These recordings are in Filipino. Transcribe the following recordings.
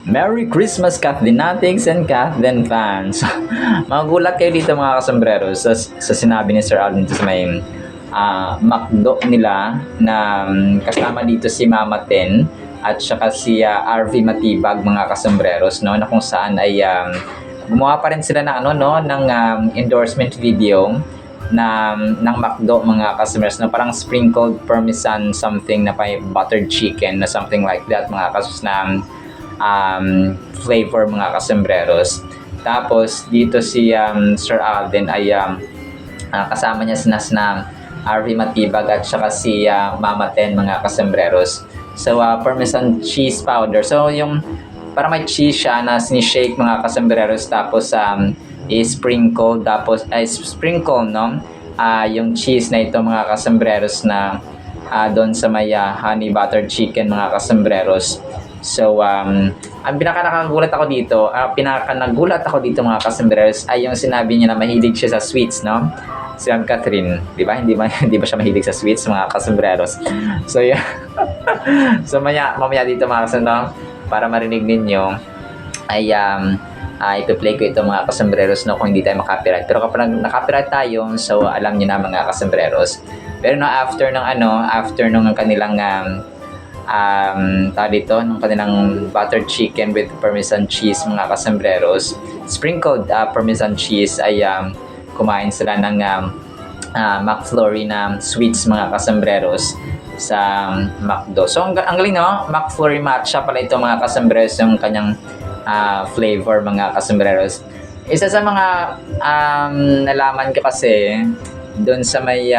Merry Christmas, Kathleenatics and Kathleen fans! Magulat kayo dito mga kasombrero sa sinabi ni Sir Alvin sa may McDo nila na kasama dito si Mama Ten at saka si RV Matibag mga kasombreros, no, na kung saan ay gumawa pa rin sila ng ng endorsement video ng McDo mga customers na parang sprinkled parmesan something na pa buttered chicken na something like that mga kasus na flavor mga kasombreros. Tapos dito si Sir Alden ay kasama niya na RV Matibag at saka si Mama Ten mga kasombreros. So parmesan cheese powder. So yung para may cheese siya na sinishake mga kasombreros tapos i-sprinkle tapos sprinkle no yung cheese na ito mga kasombreros na doon sa may honey buttered chicken mga kasombreros. So, ang pinaka-nagulat ako dito mga kasombreros ay yung sinabi niya na mahilig siya sa sweets, no? Si Ma'am Catherine, di ba? Hindi ba siya mahilig sa sweets mga kasombreros? So, yeah. So, mamaya dito mga kasombreros, para marinig ninyo, ay ipi-play ko ito mga kasombreros, no, kung hindi tayo makapiright. Pero kapag nakapiright tayo, so alam niyo na mga kasombreros. Pero no, after ng kanilang ng kanilang buttered chicken with parmesan cheese mga kasombreros, sprinkled parmesan cheese ay kumain sila ng McFlurry na sweets mga kasombreros sa McDo. So ang galing, no? McFlurry matcha pala ito mga kasombreros yung kanyang flavor mga kasombreros. Isa sa mga nalaman ko kasi doon sa may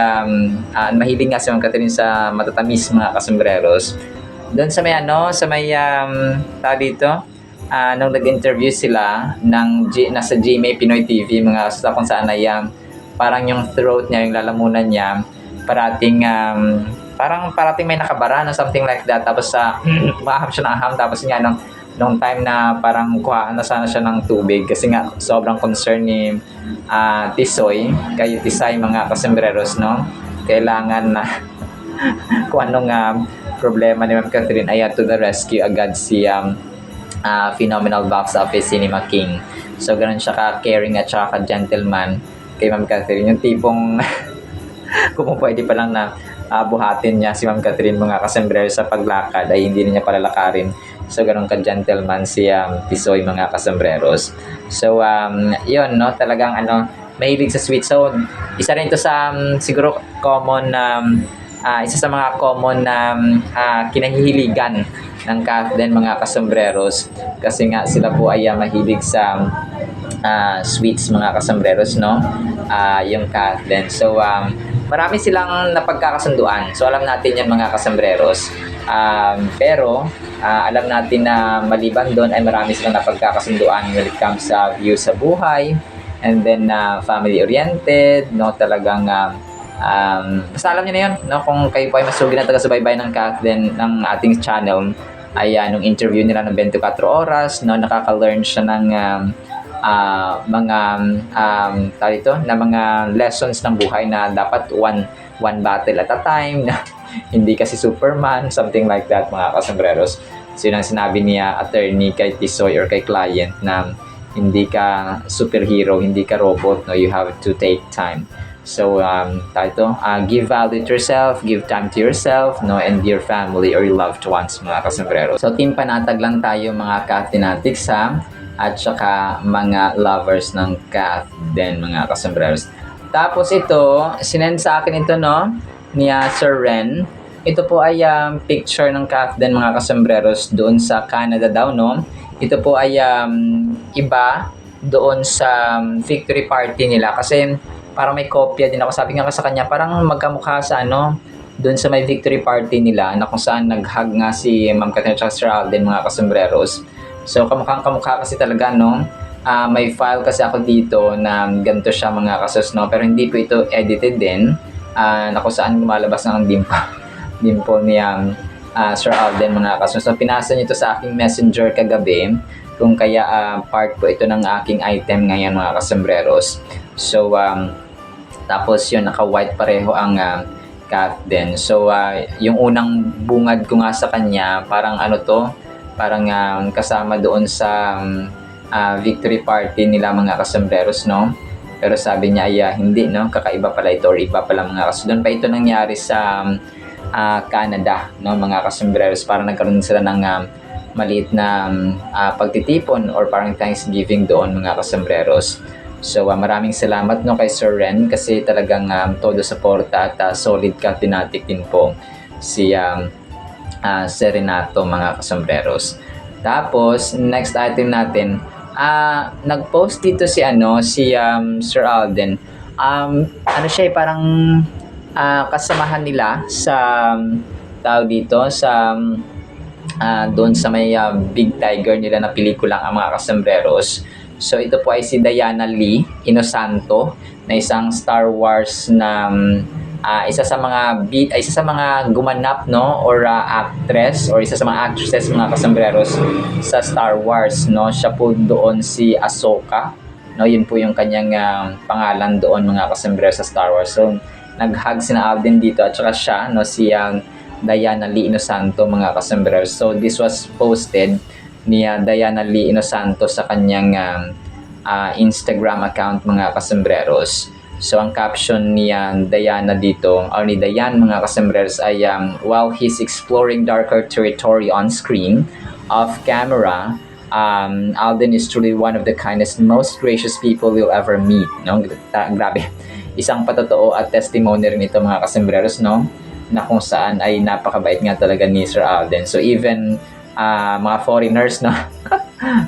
mahilig nga si Ma'am Catherine sa matatamis mga kasombreros. Doon sa may dito nung nag-interview sila nasa GMA Pinoy TV mga kung saan ay parang yung throat niya, yung lalamunan niya parating may nakabara na something like that, tapos maaham siya ng aham, tapos nga nung time na parang kuhaan na sana siya ng tubig kasi nga sobrang concern ni Tisoy kay Tisay mga kasombreros, no, kailangan na kung anong problema ni Ma'am Catherine ay to the rescue agad si phenomenal box office Cinema King. So ganun siya ka-caring at saka ka-gentleman kay Ma'am Catherine, yung tipong kung pwede pa lang na buhatin niya si Ma'am Catherine mga kasombreros sa paglakad ay hindi niya palalakarin. So ganun ka-gentleman si Tisoy mga kasombreros. So yun, no, talagang mahilig sa sweet. So isa rin ito sa siguro common isa sa mga common na kinahihiligan ng Kathleen mga kasombreros kasi nga sila po ay mahilig sa sweets mga kasombreros, no, yung Kathleen. So marami silang napagkakasunduan. So alam natin yan mga kasombreros. Pero alam natin na maliban doon ay marami silang napagkakasunduan when it comes sa view sa buhay, and then family oriented, no, talagang basta alam niyo na yun, no, kung kayo po ay masugid na taga-subaybay ng Kathleen ng ating channel ay nung interview nila ng 24 oras, no, nakaka-learn siya ng mga lessons ng buhay na dapat one battle at a time, na hindi kasi Superman, something like that mga kasombreros. So yun ang sinabi niya attorney kay Tisoy or kay client na hindi ka superhero, hindi ka robot, no, you have to take time. So give value to yourself, give time to yourself, no, and your family or your loved ones mga kasombreros. So team panatag lang tayo mga Kathleenatics at saka mga lovers ng Kathleen mga kasombreros. Tapos ito, sinend sa akin ito, no, ni Sir Ren. Ito po ay picture ng Kathleen mga kasombreros doon sa Canada daw, no. Ito po ay iba doon sa victory party nila kasi parang may kopya din ako. Sabi nga sa kanya, parang magkamukha sa doon sa may victory party nila na kung saan nag-hug nga si Ma'am Catherine at Sir Alden mga kasombreros. So kamukha kasi talaga, no. May file kasi ako dito na ganito siya mga kasos, no, pero hindi po ito edited din na kung saan lumalabas ng dimple ni Sir Alden mga kasos. So pinasa niyo ito sa aking messenger kagabi, kung kaya part po ito ng aking item ngayon mga kasombreros. So tapos yun, naka-white pareho ang Kathleen. So yung unang bungad ko nga sa kanya, parang parang kasama doon sa victory party nila mga kasambreros, no? Pero sabi niya ay hindi, no? Kakaiba pala ito or iba pala mga kasambreros. Doon pa ito nangyari sa Canada, no? Mga kasambreros. Parang nagkaroon sila ng maliit na pagtitipon or parang Thanksgiving doon mga kasambreros. So maraming salamat no kay Sir Ren kasi talagang todo suporta at solid ka-tinatik din po si Serenato mga kasambreros. Tapos next item natin, nag-post dito si Sir Alden. Ano siya parang kasamahan nila sa tao dito sa doon sa may Big Tiger nila na pelikulang ang mga kasambreros. So ito po ay si Diana Lee Inosanto na isang Star Wars na isa sa mga gumanap no or actress or isa sa mga actresses mga kasambreros sa Star Wars no. Siya po doon si Ahsoka no, yun po yung kanyang pangalan doon mga kasambreros sa Star Wars. So nag-hug sina Alden dito at saka siya no si Diana Lee Inosanto mga kasambreros. So this was posted ni Diana Lee Inosanto sa kanyang Instagram account mga kasambreros. So ang caption ni Diana dito or ni Diane mga kasambreros ay while he's exploring darker territory on screen, off camera, Alden is truly one of the kindest, most gracious people you'll ever meet. No? Grabe. Isang patotoo at testimony rin ito mga kasambreros no, na kung saan ay napakabait nga talaga ni Sir Alden. So even mga foreigners no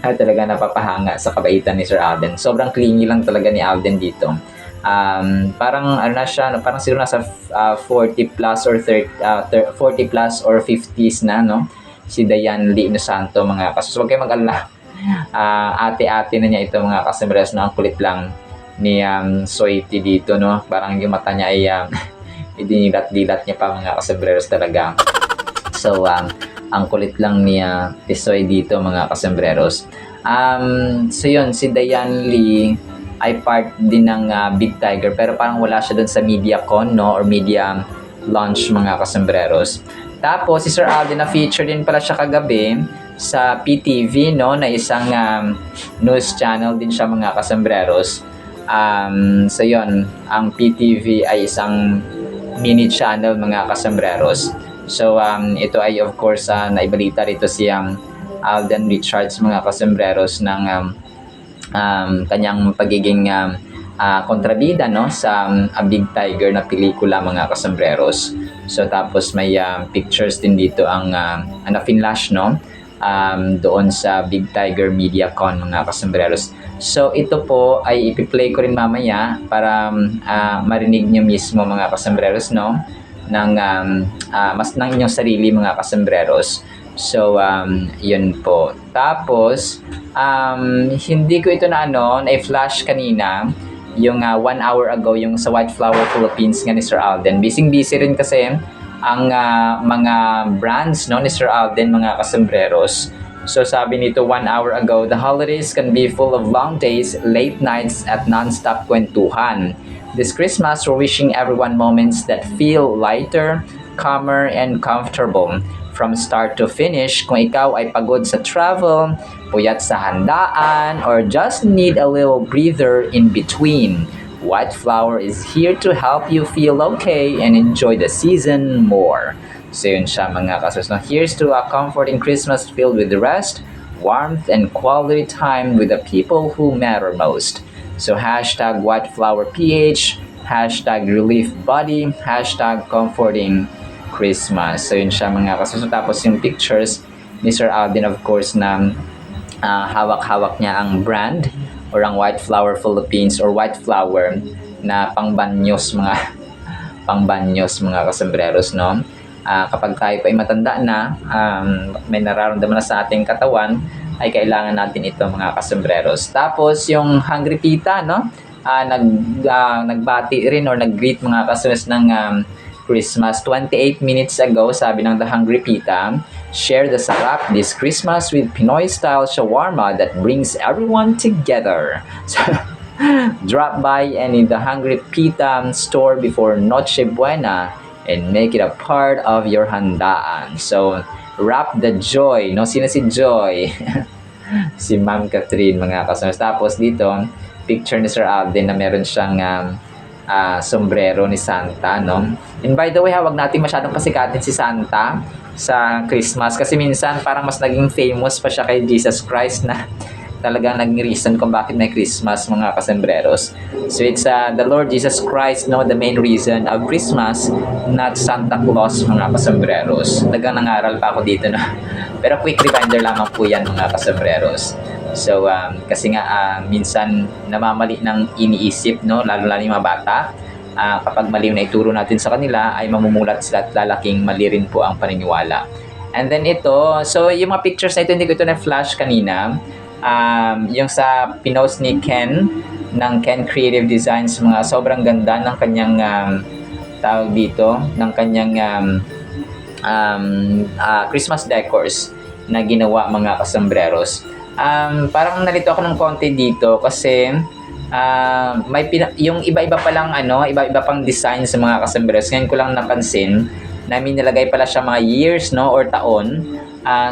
ay talaga napapahanga sa kabaitan ni Sir Alden. Sobrang clingy lang talaga ni Alden dito. Parang ano na siya, parang siguro nasa 40 plus or 40 plus or 50s na no si Diane Lee Inosanto mga kasambreros. Huwag kayo mag-alala. Ate-ate na niya ito mga kasambreros no, ang kulit lang ni Soiti dito no, parang yung mata niya ay idinilat-dilat niya pa mga kasambreros talaga. So ang kulit lang ni Tisoy dito mga kasambreros. So yun, si Diane Lee ay part din ng Big Tiger pero parang wala siya doon sa MediaCon no or media launch mga kasambreros. Tapos si Sir Alden na feature din pala siya kagabi sa PTV no, na isang news channel din siya mga kasambreros. So yun, ang PTV ay isang mini channel mga kasambreros. So ito ay of course naibalita rito si Alden Richards mga kasambreros ng kanyang pagiging kontrabida no sa Big Tiger na pelikula mga kasambreros. So tapos may pictures din dito ang na-finlash no doon sa Big Tiger MediaCon mga kasambreros. So ito po ay ipi-play ko rin mamaya para marinig niyo mismo mga kasambreros no ng mas ng inyong sarili mga kasambreros. So yun po. Tapos hindi ko ito na-flash kanina yung 1 hour ago yung sa White Flower Philippines nga ni Sir Alden. Busy rin kasi ang mga brands no ni Sir Alden mga kasambreros. So sabi nito 1 hour ago, the holidays can be full of long days, late nights at non-stop kwentuhan. This Christmas, we're wishing everyone moments that feel lighter, calmer, and comfortable. From start to finish, kung ikaw ay pagod sa travel, puyat sa handaan, or just need a little breather in between, White Flower is here to help you feel okay and enjoy the season more. So yun siya mga kasos. Now, here's to a comforting Christmas filled with rest, warmth, and quality time with the people who matter most. So hashtag White Flower PH, hashtag Relief Body, hashtag Comforting Christmas. So yun siya mga kasos. Tapos yung pictures ni Sir Alden of course na hawak-hawak niya ang brand or ang White Flower Philippines or White Flower na pangbanyos mga kasambreros no. Kapag tayo pa ay matanda na, may nararamdaman na sa ating katawan, ay kailangan natin ito mga kasambreros. Tapos yung Hungry Pita no, nagbati rin or nag-greet mga kasambreros ng Christmas 28 minutes ago. Sabi ng The Hungry Pita, share the sarap this Christmas with Pinoy style shawarma that brings everyone together. So, drop by any The Hungry Pita store before Noche Buena and make it a part of your handaan. So Wrap the Joy, no? Sino si Joy? Si Ma'am Catherine, mga kasama. Tapos dito, picture ni Sir Alden na meron siyang sombrero ni Santa, no? And by the way, wag natin masyadong pasikatin si Santa sa Christmas kasi minsan parang mas naging famous pa siya kay Jesus Christ na talagang naging reason kung bakit may Christmas, mga kasembreros. So it's the Lord Jesus Christ, no, the main reason of Christmas, not Santa Claus, mga kasembreros. Talagang nangaral pa ako dito na. Pero quick reminder lamang po yan, mga kasembreros. So kasi nga minsan namamali ng iniisip, no, lalo-lalo yung mga bata. Kapag mali na ituro natin sa kanila ay mamumulat sila at lalaking mali rin po ang paniniwala. And then ito, so yung mga pictures na ito, hindi ko ito na-flash kanina. Yung sa pinost ni Ken ng Ken Creative Designs, mga sobrang ganda ng kanyang tawag dito, ng kanyang Christmas decors na ginawa, mga kasembreros. Parang nalito ako ng konti dito kasi yung iba-iba pa lang iba-iba pang design sa mga kasembreros. Ngayon ko lang napansin na may nilagay pala siya mga years, no, or taon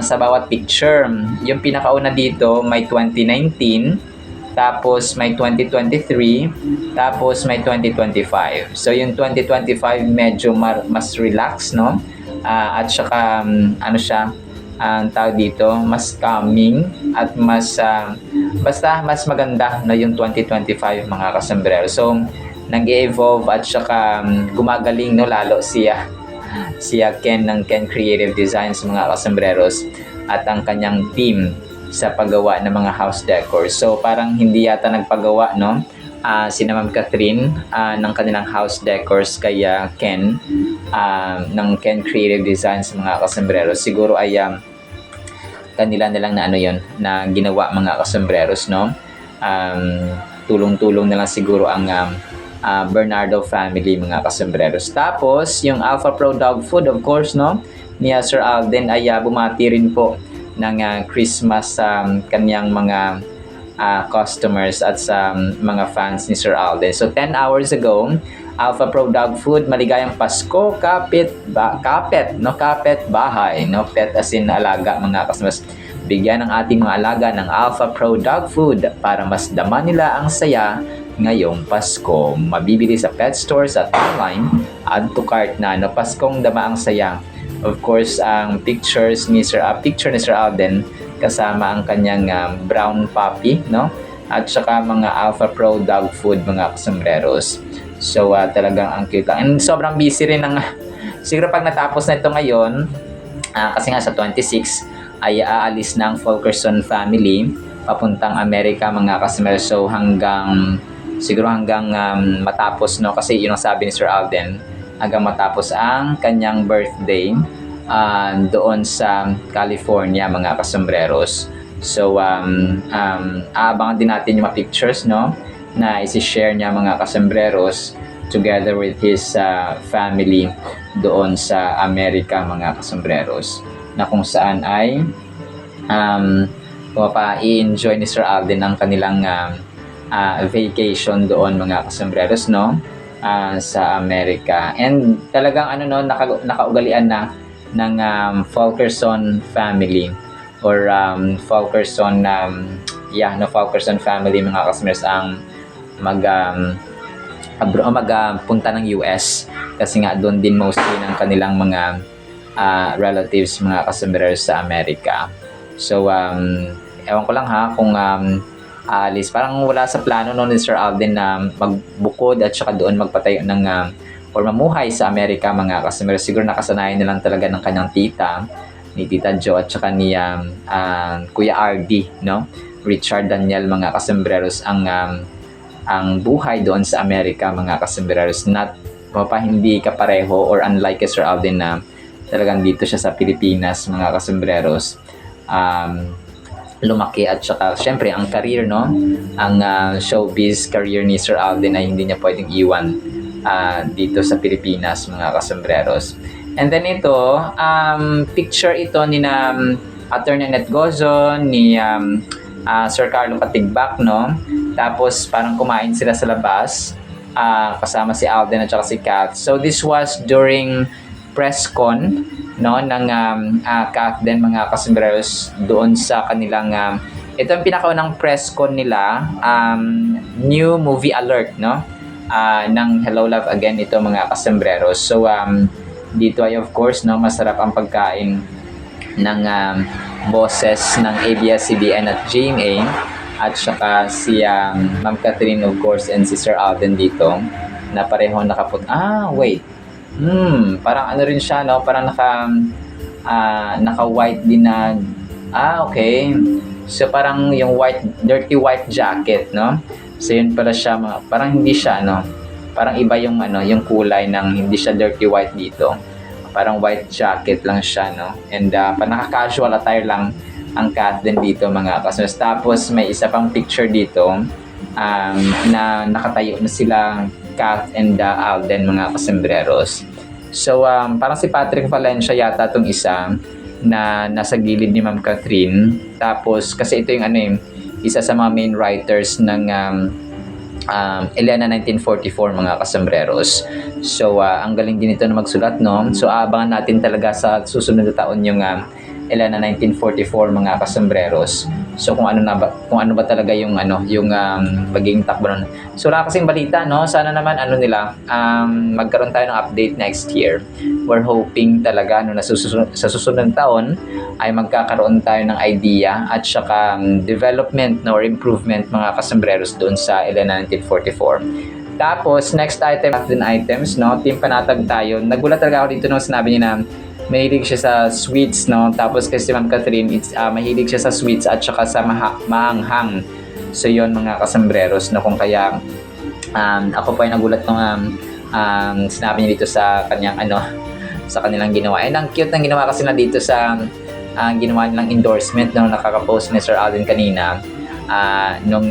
sa bawat picture. Yung pinakauna dito may 2019, tapos may 2023, tapos may 2025. So yung 2025 medyo mas relax, no? At saka siya, tawag dito, mas calming at mas basta mas maganda na yung 2025, mga kasombrero. So nag-evolve at saka gumagaling, no, lalo siya Ken ng Ken Creative Designs, mga kasombreros, at ang kanyang team sa paggawa ng mga house decor. So parang hindi yata nagpagawa, no, si Ma'am Catherine ng kanilang house decors kay Ken ng Ken Creative Designs, mga kasombreros. Siguro ay kanila na lang na na ginawa, mga kasombreros, no. Tulong-tulong na lang siguro ang Bernardo family, mga kasombreros. Tapos yung Alpha Pro Dog Food, of course, no, ni Sir Alden ay bumati rin po ng Christmas sa kanyang mga customers at sa mga fans ni Sir Alden. So 10 hours ago, Alpha Pro Dog Food, maligayang Pasko, kapit bahay, no, pet as in alaga, mga kasombreros. Bigyan ng ating mga alaga ng Alpha Pro Dog Food para mas dama nila ang saya ngayong Pasko. Mabibili sa pet stores at online. Add to cart na, no, Paskong dama ang saya. Of course, ang picture ni Sir Alden kasama ang kanyang brown puppy, no, at saka mga Alpha Pro Dog Food, mga kasombreros. So talagang ang cute lang. And sobrang busy rin ng siguro pag natapos na ito ngayon, kasi nga sa 26 ay aalis ng Fulkerson family papuntang Amerika, mga kasombreros. So siguro hanggang matapos, no, kasi yun ang sabi ni Sir Alden, hanggang matapos ang kanyang birthday doon sa California, mga kasombreros. So aabangan din natin yung mga pictures, no, na isi-share niya, mga kasombreros, together with his family doon sa Amerika, mga kasombreros, na kung saan ay i-enjoy ni Sir Alden ang kanilang vacation doon, mga kasombreros, no, sa Amerika. And talagang nakaugalian na ng Fulkerson family or Fulkerson Fulkerson family, mga kasombreros, ang magpunta ng US kasi nga doon din mostly ng kanilang mga relatives, mga kasombreros, sa Amerika. So ewan ko lang kung alis. Parang wala sa plano noon ni Sir Alden na magbukod at saka doon magpatayo ng or mamuhay sa Amerika, mga kasombreros. Siguro nakasanayan na lang talaga ng kanyang tita, ni Tita Jo, at saka ni Kuya RD, no, Richard Daniel, mga kasombreros, ang buhay doon sa Amerika, mga kasombreros. Hindi kapareho or unlike kay Sir Alden na talagang dito siya sa Pilipinas, mga kasombreros. Lumaki at saka syempre ang career, no, ang showbiz career ni Sir Alden ay hindi niya pwedeng iwan dito sa Pilipinas, mga kasombreros. And then ito, picture ito ni Attorney Annette Gozon, ni Sir Carlo Katigbak, no. Tapos parang kumain sila sa labas kasama si Alden at saka si Kat. So this was during press con no ng Kathden mga kasembreros doon sa kanilang ito ang pinakaunang press con nila, new movie alert, no, ng Hello Love Again ito mga kasembreros. So dito ay of course, no, masarap ang pagkain ng boses ng ABS-CBN at GMA at saka si Ma'am Catherine of course and si Sir Alden dito na pareho wait, parang ano rin siya, no, parang naka white din na okay, so parang yung dirty white jacket, no, so yun pala siya, parang hindi siya, no, parang iba yung yung kulay ng hindi siya dirty white dito, parang white jacket lang siya, no, and naka-casual attire lang ang Kathden dito mga kasembreros. Tapos may isa pang picture dito na nakatayo na sila Kath and Alden mga kasembreros. So parang si Patrick Valencia yata tong isa na nasa gilid ni Ma'am Catherine. Tapos kasi ito yung isa sa mga main writers ng Elena 1944 mga kasembreros. So ang galing din ito na magsulat, no. So abangan natin talaga sa susunod na taon yung Elena 1944 mga kasembreros. So kung ano ba talaga yung magiging takbo nun. So wala kasing balita, no. Sana naman magkaroon tayo ng update next year. We're hoping talaga na sa susunod taon ay magkakaroon tayo ng idea at saka development or improvement mga kasembreros doon sa Elena 1944. Tapos next items, no. Team Panatag tayo. Nagulat talaga ako dito nung sinabi niya na mahilig siya sa sweets, no. Tapos kasi si Ma'am Catherine, mahilig siya sa sweets at saka sa maanghang. So yon mga kasembreros, no, kung kaya ako pa ay nagulat nung sinabi niya dito sa kanyang sa kanilang ginawa. And ang cute ng ginawa kasi na dito sa ginawa nilang endorsement, no, nakaka-post ni Sir Alden kanina nung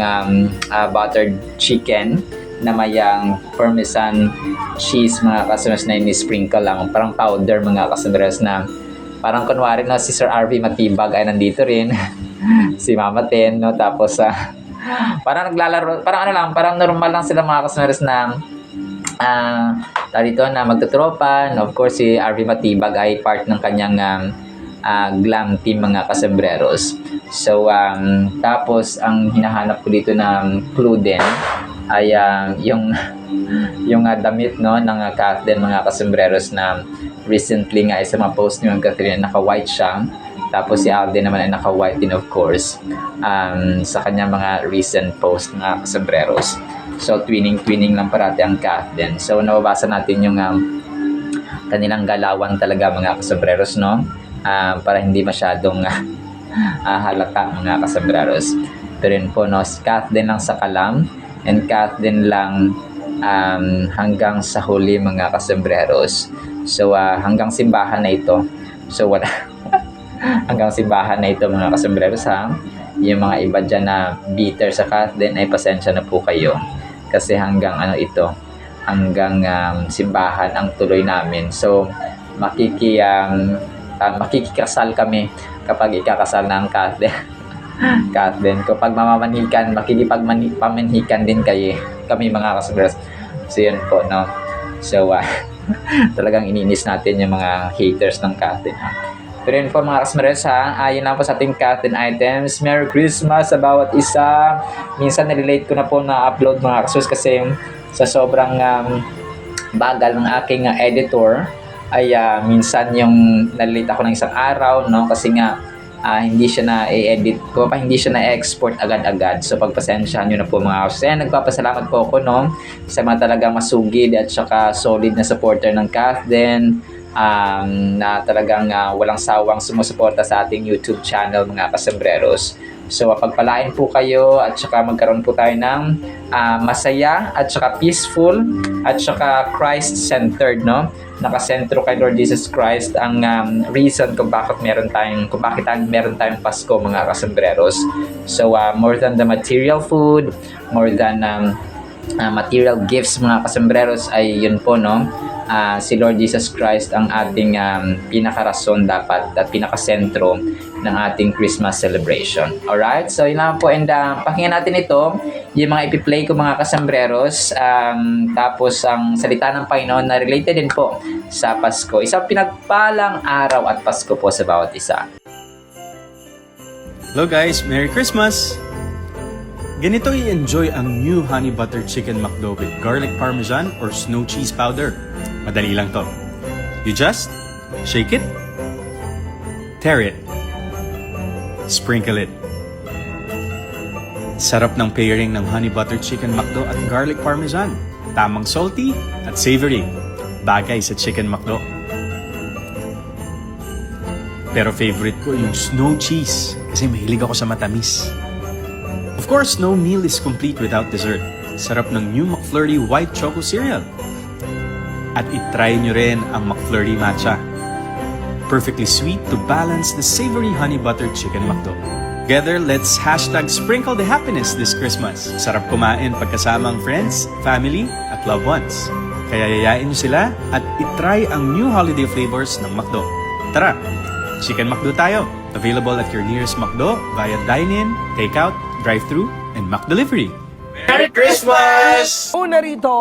buttered chicken na mayang parmesan cheese mga kasembreros na ini-sprinkle lang, parang powder mga kasembreros, na parang kunwari na si Sir RV Matibag ay nandito rin si Mama Ten, no, tapos parang naglalaro, parang normal lang sila mga kasembreros na dito na magtutropa. Of course si RV Matibag ay part ng kanyang glam team mga kasembreros. So tapos ang hinahanap ko dito na clue din ay yung damit, no, ng Kathden mga kasembreros na recently nga sa mga post ni Ma'am Catherine naka-white siya. Tapos si Alden naman ay naka-white din of course sa kanyang mga recent post mga kasembreros. So twinning lang parati ang Kathden. So nababasa natin yung kanilang galawan talaga mga kasembreros, no, para hindi masyadong halata mga kasembreros. Pero yun po, no, si Kathden lang sa kalam and Kathden lang hanggang sa huli mga kasembreros. So hanggang simbahan na ito. So wala hanggang simbahan na ito mga kasembreros, ha. Yung mga iba dyan na bitter sa Kathden ay pasensya na po kayo. Kasi hanggang hanggang simbahan ang tuloy namin. So makikikasal kami kapag ikakasal na ang Kathden. Kapag mamamanhikan, makikipagpamanhikan din kami mga kasembreros. So yun po, no. So talagang iniinis natin yung mga haters ng Kathden, ha. Pero yun po mga kasembreros, ha. Yun lang po sa ating Kathden items. Merry Christmas sa bawat isa. Minsan nililate ko na po na upload mga kasembreros kasi sa sobrang bagal ng aking editor ay minsan yung nalilate ako ng isang araw, no, kasi nga hindi siya na-edit ko pa, hindi siya na-export agad-agad. So pagpasensyahan nyo na po mga kasembreros. Kaya nagpapasalamat po ako, no, sa mga talagang masugid at saka solid na supporter ng Kathden, na talagang walang sawang sumusuporta sa ating YouTube channel mga kasembreros. So pagpalain po kayo at saka magkaroon po tayo ng masaya at saka peaceful at saka Christ-centered, no? Nakasentro kay Lord Jesus Christ ang reason kung bakit meron tayong Pasko mga kasembreros. So more than the material food, more than material gifts mga kasembreros, ay yun po, no, si Lord Jesus Christ ang ating pinakarason dapat at pinakasentro ng ating Christmas celebration. Alright? So, yun lang po. And pakinggan natin ito, yung mga ipi-play ko mga kasambreros. Tapos, ang salita ng Panginoon na related din po sa Pasko. Isang pinagpalang araw at Pasko po sa bawat isa. Hello guys, Merry Christmas! Ganito i-enjoy ang new Honey Butter Chicken McDo with garlic parmesan or snow cheese powder. Madali lang to. You just shake it, tear it, sprinkle it. Sarap ng pairing ng Honey Butter Chicken McDo at garlic parmesan. Tamang salty at savory. Bagay sa Chicken McDo. Pero favorite ko yung snow cheese kasi mahilig ako sa matamis. Of course, no meal is complete without dessert. Sarap ng new McFlurry White Choco Cereal. At itry nyo rin ang McFlurry Matcha. Perfectly sweet to balance the savory honey butter chicken McDo. Together, let's #sprinkle the happiness this Christmas. Sarap kumain pagkasama ang friends, family, at loved ones. Kaya yayain nyo sila at itry ang new holiday flavors ng McDo. Tara! Chicken McDo tayo. Available at your nearest McDo via dine-in, take-out, drive-thru, and McDelivery. Merry Christmas! Una rito,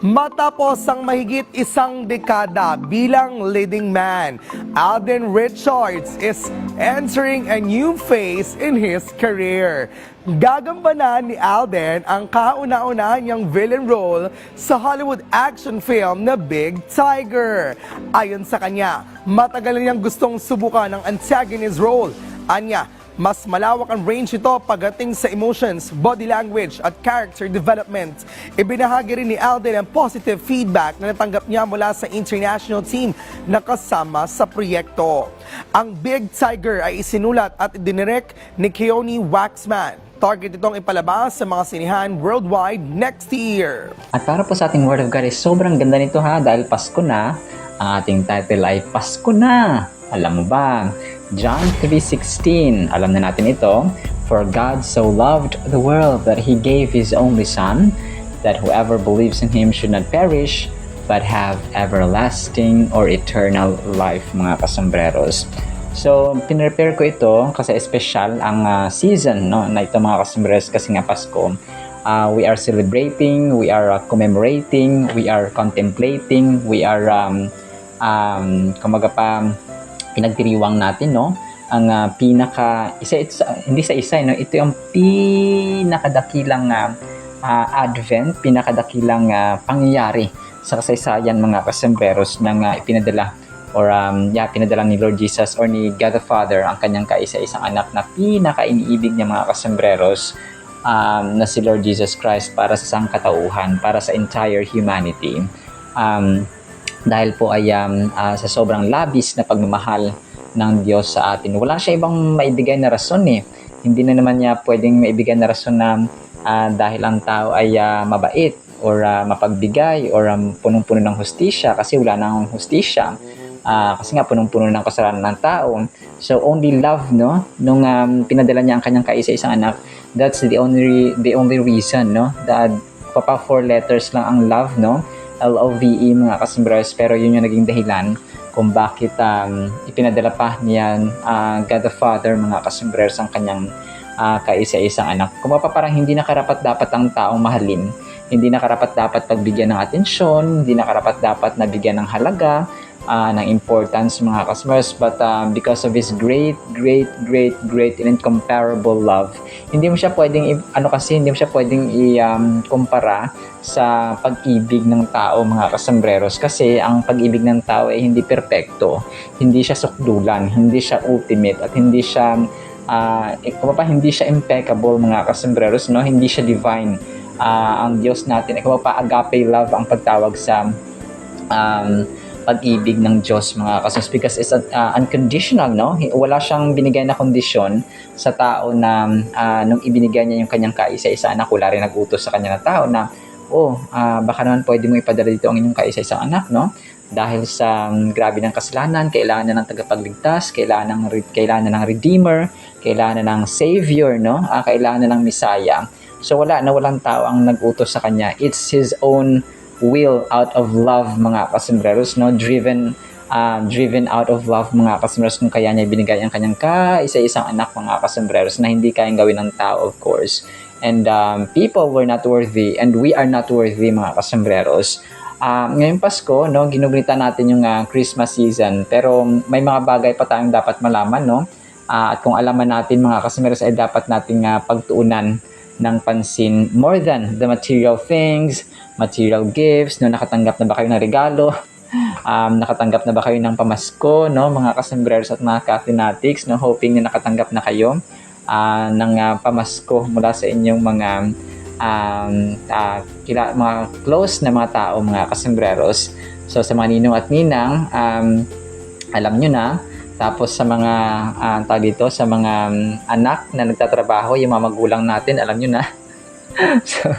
matapos ang mahigit isang dekada bilang leading man, Alden Richards is entering a new phase in his career. Gagambanan ni Alden ang kauna-una niyang villain role sa Hollywood action film na Big Tiger. Ayon sa kanya, matagal na niyang gustong subukan ang antagonist role. Anya, mas malawak ang range ito pagdating sa emotions, body language at character development. Ibinahagi rin ni Alden ang positive feedback na natanggap niya mula sa international team na kasama sa proyekto. Ang Big Tiger ay isinulat at idinirect ni Keone Waxman. Target itong ipalabas sa mga sinihan worldwide next year. At para po sa ating Word of God, sobrang ganda nito ha, dahil Pasko na. Ang ating title ay Pasko na. Alam mo ba? John 3:16, alam na natin ito. For God so loved the world that He gave His only Son, that whoever believes in Him should not perish, but have everlasting or eternal life, mga kasambreros. So, pinrepare ko ito kasi special ang season no, na ito mga kasambreros kasi nga Pasko. We are celebrating, we are commemorating, we are contemplating, we are kumaga pa pinagdiriwang natin no ang hindi sa isa no, ito yung pinakadakilang advent, pinakadakilang pangyayari sa kasaysayan mga kasambreros ng ipinadala or pinadala ni Lord Jesus or ni God the Father ang kanyang kaisa-isang anak na pinaka-iniibig niya mga kasambreros na si Lord Jesus Christ para sa sangkatauhan, para sa entire humanity. Dahil po ay sa sobrang labis na pagmamahal ng Diyos sa atin. Wala siya ibang maibigay na rason eh. Hindi na naman niya pwedeng maibigay na rason na dahil ang tao ay mabait or mapagbigay or punong-puno ng hustisya kasi wala nang hustisya. Kasi nga punong-puno ng kasalanan ng tao. So only love no nung pinadala niya ang kanyang kaisa-isang anak, that's the only reason no that papa 4 letters lang ang love no. LOVE mga kasambreros, pero yun yung naging dahilan kung bakit ipinadala pa niyan God the Father mga kasambreros ang kanyang kaisa-isang anak. Kung parang hindi na karapat-dapat ang taong mahalin, hindi na karapat-dapat pagbigyan ng atensyon, hindi na karapat-dapat nabigyan ng halaga, ng importance mga kasambreros, but because of His great and incomparable love, hindi mo siya pwedeng hindi mo siya pwedeng i-kumpara sa pag-ibig ng tao mga kasambreros, kasi ang pag-ibig ng tao ay hindi perpekto, hindi siya sukdulan, hindi siya ultimate, at hindi siya hindi siya impeccable mga kasambreros no, hindi siya divine. Ang Diyos natin ay agape love ang pagtawag sa pag-ibig ng Diyos mga kasambreros, because it's unconditional no. Wala siyang binigay na kondisyon sa tao na nung ibinigay niya yung kanyang kaisa-isa anak, wala rin nag-utos sa kanya na tao na baka naman pwede mo ipadala dito ang inyong kaisa-isang anak no, dahil sa grabe ng kasalanan, kailangan na ng tagapagligtas, kailangan na ng redeemer, kailangan na ng savior no, kailangan na ng Messiah. So walang tao ang nag-utos sa kanya. It's His own will out of love mga kasambreros no, driven driven out of love mga kasombrero, kung kaya niya binigay ang kanyang kaisa-isang anak mga kasombrero na hindi kayang gawin ng tao, of course. And people were not worthy and we are not worthy mga kasombreros. Ngayong Pasko, no, ginugunita natin yung Christmas season, pero may mga bagay pa tayong dapat malaman, no? At kung alaman natin mga kasombreros ay dapat nating pagtuunan ng pansin more than the material things, material gifts, no? Nakatanggap na ba kayo ng regalo? Nakatanggap na ba kayo ng pamasko, no, mga kasombreros at mga ka-fanatics, no, hoping na nakatanggap na kayo ng pamasko mula sa inyong mga mga close na mga tao, mga kasombreros. So sa mga ninong at ninang, alam nyo na. Tapos sa mga sa mga anak na nagtatrabaho, yung mga magulang natin, alam nyo na. So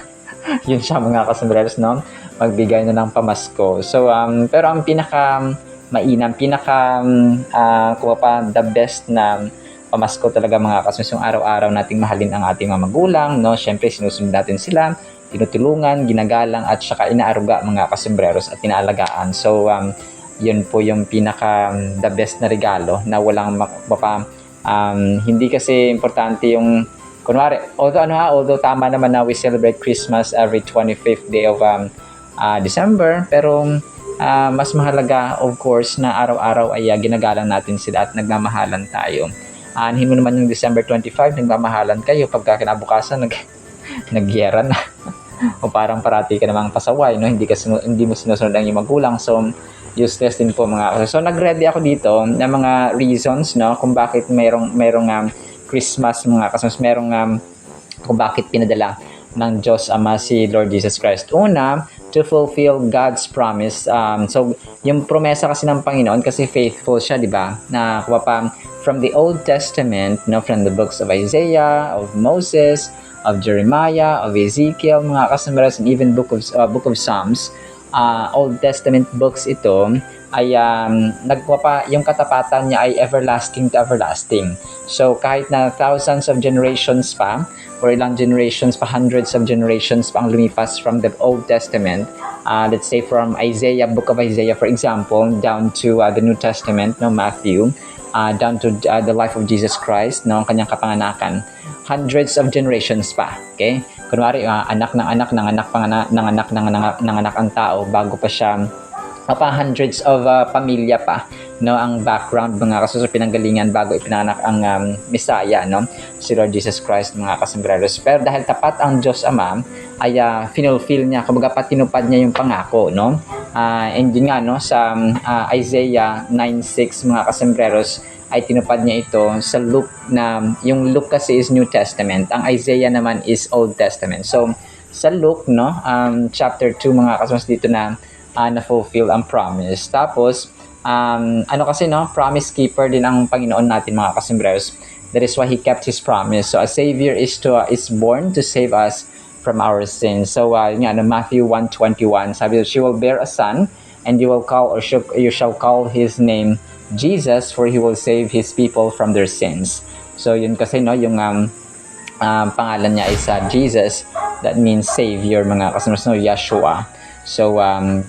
yun siya mga kasombreros, no, magbigay na ng pamasko. So pero ang pinaka mainam, the best na pamasko talaga mga kasombreros, yung araw-araw nating mahalin ang ating mga magulang, no. Syempre sinusunod natin sila, tinutulungan, ginagalang at saka inaaruga mga kasombreros at inaalagaan. So yun po yung pinaka the best na regalo na walang hindi kasi importante yung kunwari, although tama naman na we celebrate Christmas every 25th day of December, pero mas mahalaga of course na araw-araw ay ginagalang natin sila at nagmamahalan tayo. Anhin mo naman yung December 25, nagmamahalan kayo, pagka kinabukasan nagyera na. O parang parati ka namang pasaway, no? Hindi mo sinusunod ang iyong magulang, so useless din po mga. So nag-ready ako dito ng mga reasons, no, kung bakit merong Christmas mga kasombreros, kung bakit pinadala ng Diyos Ama si Lord Jesus Christ. Una, to fulfill God's promise. So yung promesa kasi ng Panginoon, kasi faithful siya, di ba? Na from the Old Testament, no, from the books of Isaiah, of Moses, of Jeremiah, of Ezekiel, mga kasombreros, and even book of Psalms, Old Testament books ito ay yung katapatan niya ay everlasting to everlasting. So kahit na thousands of generations pa, or ilang generations pa, hundreds of generations pa ang lumipas from the Old Testament, let's say from Isaiah, book of Isaiah for example, down to the New Testament, no, Matthew, down to the life of Jesus Christ, no, ang kanyang kapanganakan, hundreds of generations pa, okay? Kunwari, anak ang tao bago pa siya, hundreds of pamilya pa, no, ang background mga kasombreros, pinanggalingan bago ipinanganak ang Messiah, no, si Lord Jesus Christ mga kasombreros. Pero dahil tapat ang Diyos Ama, ay finulfill niya, kumbaga tinupad niya yung pangako, no. And yun nga, no, sa Isaiah 9:6 mga kasombreros, ay tinupad niya ito sa Luke, na yung Luke kasi is New Testament, ang Isaiah naman is Old Testament. So sa Luke, no, chapter 2 mga kasombreros, dito na na-fulfill ang promise. Tapos kasi, no, promise keeper din ang Panginoon natin mga kasombreros. That is why He kept His promise. So a Savior is born to save us from our sins. So Matthew 1:21, sabi, she will bear a son, and you shall call His name Jesus, for He will save His people from their sins. So yun kasi, no, yung pangalan niya is Jesus, that means Savior mga kasombreros, no, Yeshua. So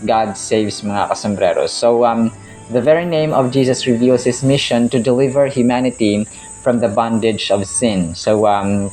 God saves mga kasombreros. So the very name of Jesus reveals His mission to deliver humanity from the bondage of sin. So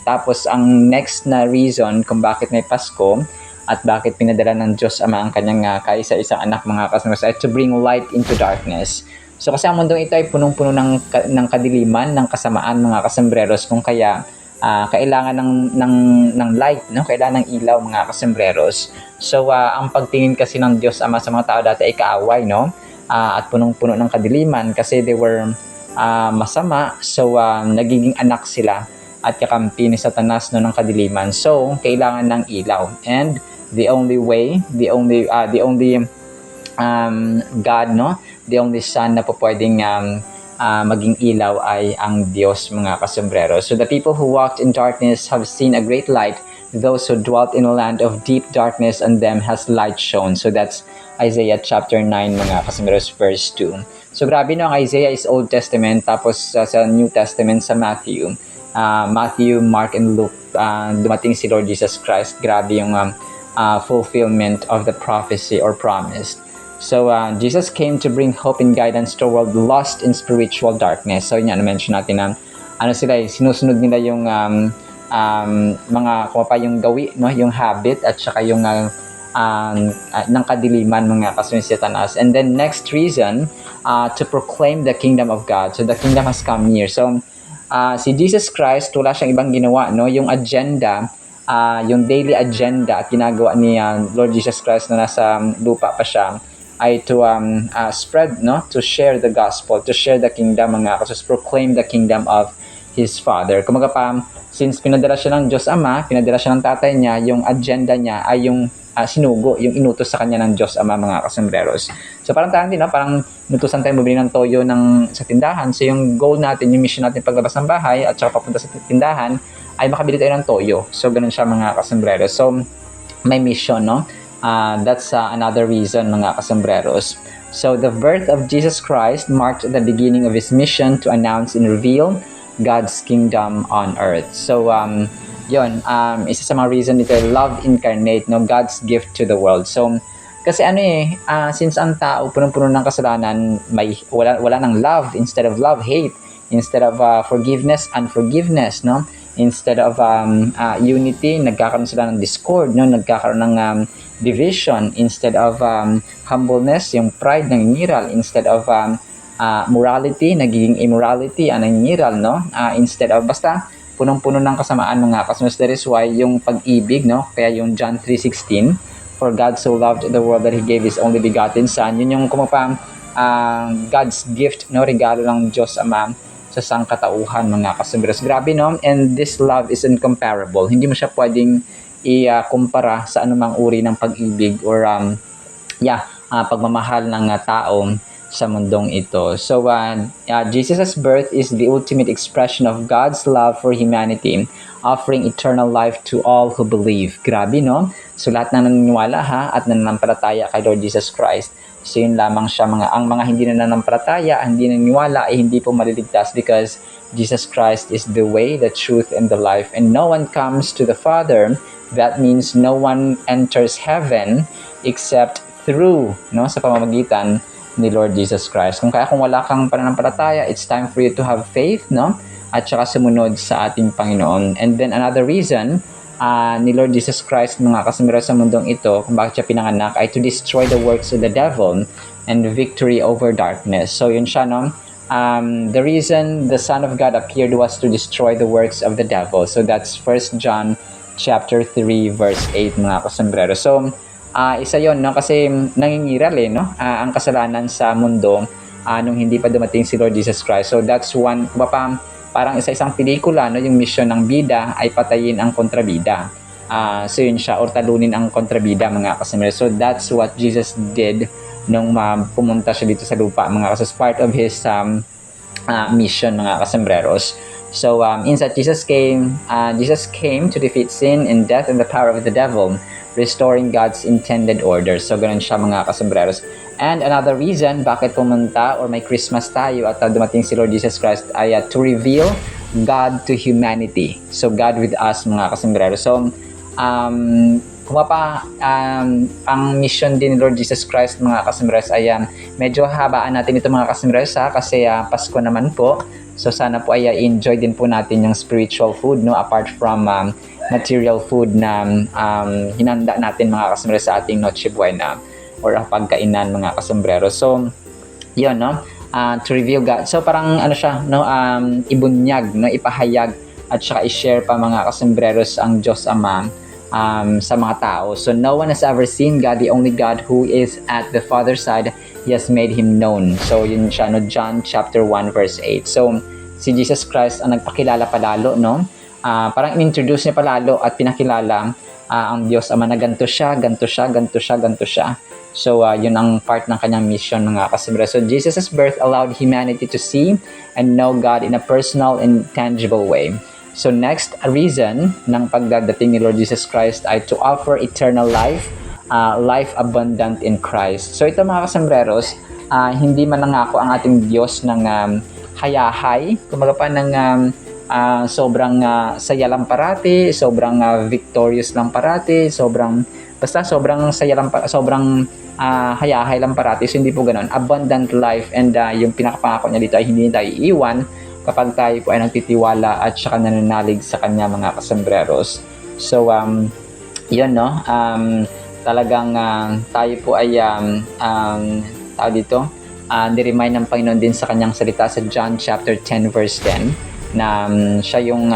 tapos ang next na reason kung bakit may Pasko at bakit pinadala ng Diyos Ama ang kanyang kaisa-isang anak mga kasombreros ay to bring light into darkness. So kasi ang mundong ito ay punong-puno ng kadiliman, ng kasamaan mga kasombreros, kung kaya kailangan ng light, no? Kailangan ng ilaw mga kasombreros. So ang pagtingin kasi ng Diyos Ama sa mga tao dati ay kaaway, no? At punong-puno ng kadiliman kasi they were masama. So nagiging anak sila at kakampi ni Satanas, no, ng kadiliman. So kailangan ng ilaw, and the only way, the only God, no, the only Son na po pwedeng maging ilaw ay ang Diyos mga kasombreros. So the people who walked in darkness have seen a great light. Those who dwelt in a land of deep darkness, on them has light shone. So that's Isaiah chapter 9 mga kasombreros, verse 2. So grabe, no, ang Isaiah is Old Testament, tapos sa New Testament sa Matthew, Mark, and Luke, dumating si Lord Jesus Christ. Grabe yung fulfillment of the prophecy or promise. So, Jesus came to bring hope and guidance to a world lost in spiritual darkness. So, yun yan, na-mention natin na sinusunod nila yung mga yung gawi, no? Yung habit at saka yung ng kadiliman, mga kasunod si Satanas. And then, next reason, to proclaim the kingdom of God. So, the kingdom has come near. So, si Jesus Christ, wala siyang ibang ginawa, no? Yung agenda, yung daily agenda at ginagawa ni Lord Jesus Christ na nasa lupa pa siya, ay to spread, no, to share the gospel, to share the kingdom, mga kasus, proclaim the kingdom of His Father. Kumaga pa, since pinadala siya ng Diyos Ama, pinadala siya ng tatay niya, yung agenda niya ay yung sinugo, yung inutos sa kanya ng Diyos Ama, mga kasambreros. So parang tayo din, no? Parang inutusan tayo bumili ng toyo sa tindahan. So yung goal natin, yung mission natin paglabas ng bahay at saka papunta sa tindahan, ay makabili tayo ng toyo. So ganun siya, mga kasambreros. So may mission, no? That's another reason, mga kasambreros. So the birth of Jesus Christ marked the beginning of His mission to announce and reveal God's kingdom on earth. So yun, isa sa mga reason nito, love incarnate, no, God's gift to the world. So kasi since ang tao punong-puno ng kasalanan, wala ng love. Instead of love, hate. Instead of forgiveness, unforgiveness, no? Instead of unity, nagkakaroon sila ng discord, no? Nagkakaroon ng division. Instead of humbleness, yung pride nangingiral. Instead of morality, nagiging immorality, nangingiral, no? Instead of, basta punong-puno ng kasamaan, mga kasunod. That is why yung pag-ibig, no? Kaya yung John 3:16, for God so loved the world that He gave His only begotten Son. Yun yung God's gift, no? Regalo ng Diyos Ama sa sangkatauhan, mga kasambreros. Grabe, no? And this love is incomparable. Hindi mo siya pwedeng i-kumpara sa anumang uri ng pag-ibig or pagmamahal ng tao sa mundong ito. So, Jesus' birth is the ultimate expression of God's love for humanity, offering eternal life to all who believe. Grabe, no? So, lahat na naniniwala at nananampalataya kay Lord Jesus Christ. So, yun lamang siya. Ang mga hindi na nananampalataya, hindi naniniwala, ay hindi po maliligtas because Jesus Christ is the way, the truth, and the life. And no one comes to the Father. That means no one enters heaven except through, no, sa pamamagitan ni Lord Jesus Christ. Kung wala kang pananampalataya, it's time for you to have faith, no? At saka sumunod sa ating Panginoon. And then another reason ni Lord Jesus Christ, mga kasambreros, sa mundong ito, kung bakit siya pinanganak, ay to destroy the works of the devil and victory over darkness. So yun siya, no? The reason the Son of God appeared was to destroy the works of the devil. So that's 1 John chapter 3 verse 8, mga kasambreros. So isa yon, no? Kasi nangingiral, no? Ang kasalanan sa mundo nung hindi pa dumating si Lord Jesus Christ. So that's one, parang isang pelikula, no? Yung mission ng bida ay patayin ang kontrabida. So yun siya, or talunin ang kontrabida, mga kasambreros. So that's what Jesus did nung pumunta siya dito sa lupa, mga kasambreros. Part of His mission, mga kasambreros. So inside Jesus came to defeat sin and death and the power of the devil, restoring God's intended order. So ganun siya, mga kasambreros. And another reason bakit pumunta or may Christmas tayo at dumating si Lord Jesus Christ ay to reveal God to humanity. So God with us, mga kasambreros. So ang mission din ni Lord Jesus Christ, mga kasambreros, ay medyo habaan natin ito, mga kasambreros, kasi Pasko naman po. So sana po ay enjoy din po natin yung spiritual food, no, apart from material food na hinanda natin, mga kasambreros, sa ating Noche Buena or pagkainan, mga kasambreros. So yun, no, to reveal God. So parang siya, no, ibunyag, no, ipahayag at saka i-share pa, mga kasambreros, ang Diyos Ama sa mga tao. So no one has ever seen God, the only God who is at the Father's side. He has made Him known. So yun siya, no, John chapter 1 verse 8. So si Jesus Christ ang nagpakilala palalo, no? Parang in-introduce niya palalo at pinakilala ang Diyos Ama na ganito siya, ganito siya, ganito siya, ganito siya. So yun ang part ng kanyang mission, mga kasambreros. So Jesus' birth allowed humanity to see and know God in a personal and tangible way. So next, a reason ng pagdadating ni Lord Jesus Christ ay to offer eternal life, life abundant in Christ. So ito, mga kasambreros, hindi man nangako ang ating Diyos ng hayahay, kumaga pa ng sobrang saya lang parati, sobrang victorious lang parati, sobrang saya lang, sobrang hayahay lang parati. So, hindi po ganun. Abundant life, and yung pinakapangako niya dito ay hindi tayo iiwan kapag tayo po ay nagtitiwala at saka nananalig sa kanya, mga kasambreros. So, yun, no? Talagang tayo po ay tao dito, niremind ng Panginoon din sa kanyang salita sa John chapter 10 verse 10 na siya yung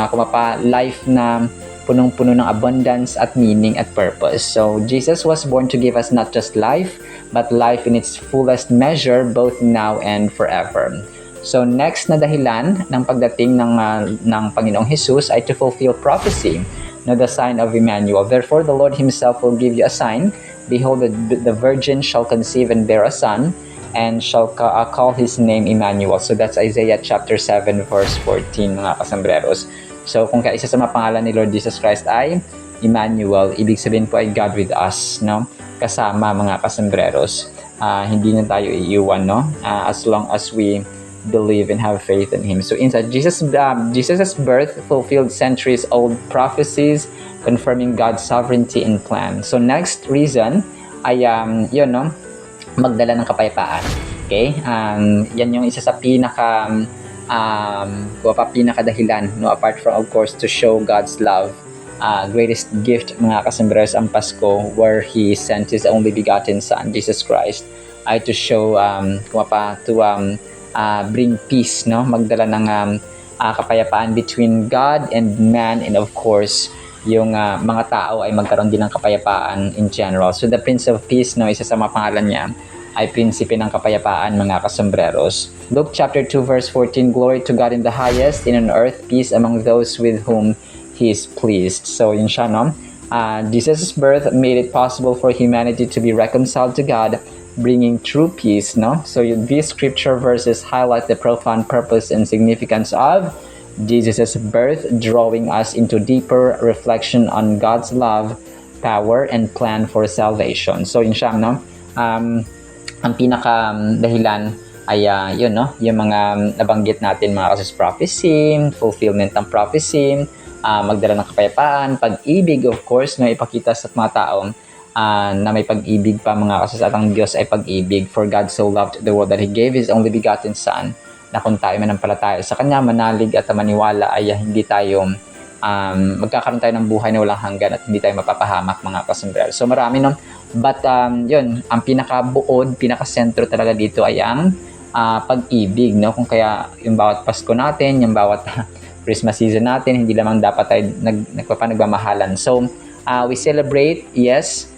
life na punong-puno ng abundance at meaning at purpose. So, Jesus was born to give us not just life, but life in its fullest measure, both now and forever. So, next na dahilan ng pagdating ng Panginoong Jesus ay to fulfill prophecy, no, the sign of Emmanuel. Therefore, the Lord Himself will give you a sign. Behold, the virgin shall conceive and bear a son, and shall call his name Emmanuel. So, that's Isaiah chapter 7 verse 14, mga kasambreros. So, kung isa sa mga pangalan ni Lord Jesus Christ ay Emmanuel, ibig sabihin po ay God with us, no? Kasama, mga kasambreros. Hindi na tayo iiwan, no? As long as we believe and have faith in Him. So, inside Jesus' birth fulfilled centuries-old prophecies, confirming God's sovereignty and plan. So, next reason ay, yun, no? Magdala ng kapayapaan. Okay? Yan yung isa sa pinakadahilan, no, apart from, of course, to show God's love. Greatest gift, mga kasambreros, ang Pasko, where He sent His only begotten Son, Jesus Christ, ay to show, bring peace, no, magdala ng kapayapaan between God and man, and of course, yung mga tao ay magkaroon din ng kapayapaan in general. So, the Prince of Peace, no, isa sa mga pangalan niya, ay prinsipe ng kapayapaan, mga kasambreros. Luke chapter 2 verse 14, Glory to God in the highest, and on earth peace among those with whom He is pleased. So, yun siya, no? Jesus' birth made it possible for humanity to be reconciled to God, bringing true peace, no? So, these scripture verses highlight the profound purpose and significance of Jesus' birth, drawing us into deeper reflection on God's love, power, and plan for salvation. So, yun siya, no? Ang pinaka dahilan ay yun, no, yung mga nabanggit natin, mga kasus, prophecy, fulfillment ng prophecy, magdala ng kapayapaan, pag-ibig, of course, na ipakita sa mga tao na may pag-ibig pa, mga kasus, at ang Diyos ay pag-ibig. For God so loved the world that He gave His only begotten Son, na kung tayo manampalataya sa Kanya, manalig at maniwala, ay hindi tayo magkakaroon tayo ng buhay na walang hanggan at hindi tayo mapapahamak, mga kasambreros. So, marami, no? But, yun, ang pinakabuod, pinakasentro talaga dito ay ang pag-ibig, no? Kung kaya yung bawat Pasko natin, yung bawat Christmas season natin, hindi lamang dapat tayo nagmamahalan. So, we celebrate, yes,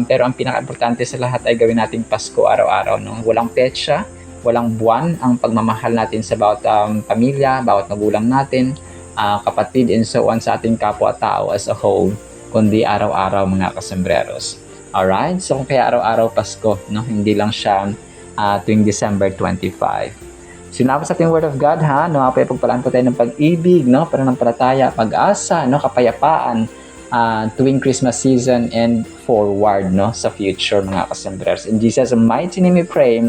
pero ang pinaka-importante sa lahat ay gawin nating Pasko araw-araw, no? Walang petsa, walang buwan ang pagmamahal natin sa bawat pamilya, bawat magulang natin, kapatid, and so on, sa ating kapwa-tao as a whole, kundi araw-araw, mga kasambreros. Alright? So, kung kaya araw-araw Pasko, no? Hindi lang siya tuwing December 25. Sinabi sa ating Word of God, ha? No? Pagpalaan po tayo ng pag-ibig, no? Pananampalataya, pag-asa, no? Kapayapaan, tuwing Christmas season and forward, no? Sa future, mga kasambreros. In Jesus' mighty name we pray,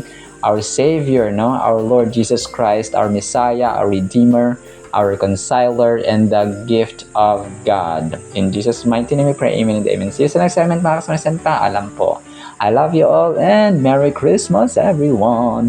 our Savior, no? Our Lord Jesus Christ, our Messiah, our Redeemer, our reconciler, and the gift of God. In Jesus' mighty name we pray, amen and amen. See you sa next segment, mga kasama. Paalam po. I love you all, and Merry Christmas, everyone!